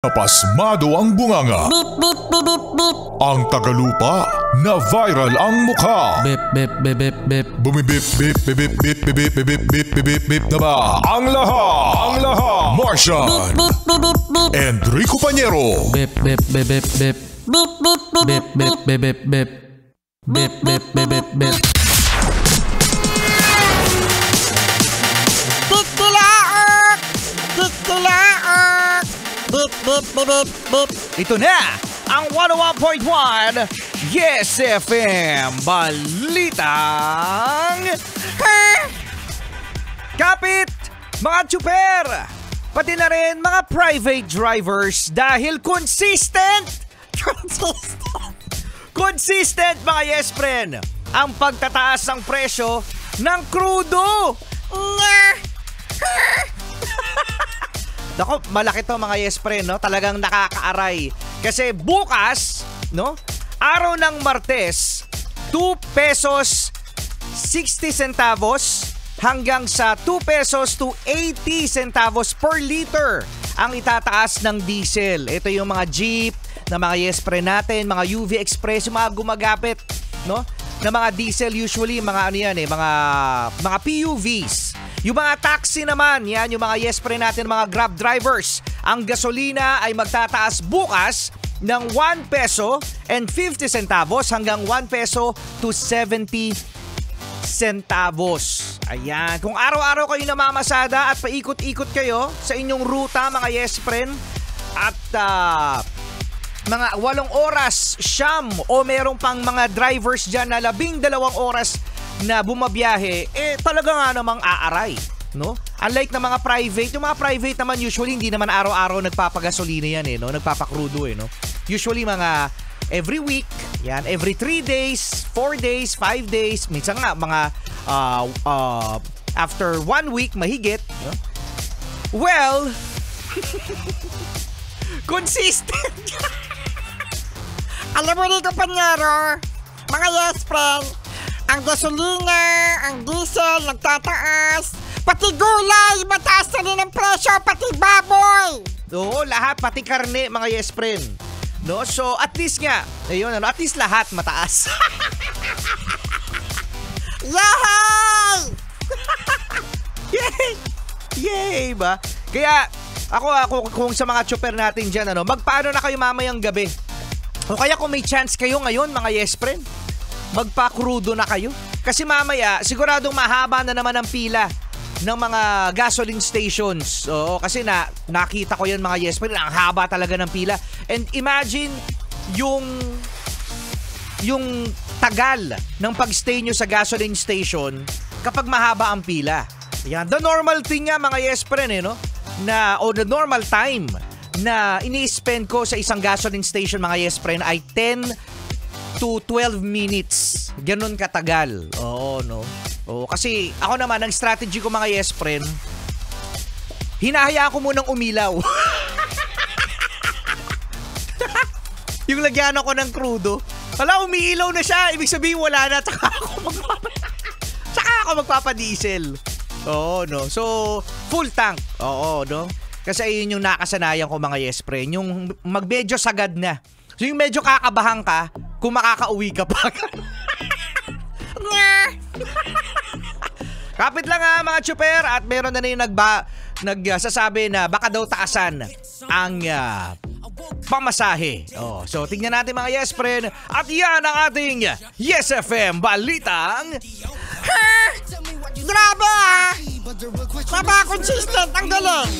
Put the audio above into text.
Napasmado ang bunganga. Beep, beep, beep, beep, beep. Ang tagalupa na viral ang mukha. Bip, bip, bip, bip, bip. Bumibip, bip, bip, bip, bip, bip, bip, bip, bip, bip, bip na ba? Ang lahat. Martian. Beep, beep, beep, beep. Enrico Pañero. Bip, bip, bip, bip, bip. Beep, beep, beep, Bip, bip, bip, bip, bip. Bip, bip, bip, bip, bip. Titilaok! Titilaok! Beep, beep, beep, beep, beep. Ito na ang 101.1 Yes FM Balitang Kapit mga tsuper, pati na rin mga private drivers dahil consistent mga yes friend ang pagtataas ng presyo ng krudo. Dako, malaki to mga yes friend, no? Talagang nakakaaray. Kasi bukas, no? Araw ng Martes, 2 pesos 60 centavos hanggang sa 2 pesos to 80 centavos per liter ang itataas ng diesel. Ito yung mga jeep na mga yes friend natin, mga UV Express, yung mga gumagapit, no? Na mga diesel usually, mga ano yan mga PUVs. Yung mga taxi naman, yan yung mga yes friend natin, mga Grab drivers. Ang gasolina ay magtataas bukas ng 1 peso and 50 centavos hanggang 1 peso to 70 centavos. Ayan, kung araw-araw kayo namamasada at paikot-ikot kayo sa inyong ruta mga yes friend at mga 8 oras, siyam o merong pang mga drivers dyan na 12 oras na bumabiyahe, talaga nga namang aaray, no? Unlike na mga private, yung mga private naman usually hindi naman araw-araw nagpapagasolina yan, no? Nagpapakrudo, no? Usually mga every week, yan, every 3 days, 4 days, 5 days, minsan nga mga after 1 week mahigit, no? Well, consistent. Alam mo dito, Pañero, mga yes friend, ang gasolina, ang diesel, nagtataas. Pati gulay, mataas na rin ang presyo, pati baboy. Oo, lahat, pati karne, mga yes friend. No? So, at least nga, ayun, at least lahat mataas. Yay! Yay! Yay ba? Kaya, ako kung sa mga chopper natin dyan, magpaano na kayo mamayang gabi? O kaya kung may chance kayo ngayon, mga yes friend, magpa-crudo na kayo. Kasi mamaya, siguradong mahaba na naman ang pila ng mga gasoline stations. Oo, kasi nakita ko yan mga yes friend, ang haba talaga ng pila. And imagine yung tagal ng pagstay nyo sa gasoline station kapag mahaba ang pila. Yan, the normal thing nga mga yes friend, no? The normal time na ini-spend ko sa isang gasoline station mga yes friend ay 10 to 12 minutes. Ganun katagal. Oo, no? Oo, kasi ako naman, ang strategy ko mga yes friend, hinahayaan ko munang umilaw. Yung lagyan ako ng crudo, wala, umiilaw na siya. Ibig sabihin wala na, tsaka ako magpapadiesel. Oo, no? So, full tank. Oo, no? Kasi ayun yung nakasanayan ko mga yes friend, yung magmedyo sagad na. So yung medyo kakabahan ka kung makakauwi ka pa. Kapit lang ha mga tsuper, at meron na yung nagsasabi na baka daw taasan ang pamasahe. Oh, so tingnan natin mga yes friend, at yan ang ating Yes FM Balitang Grabe ah! Consistent, ang galing.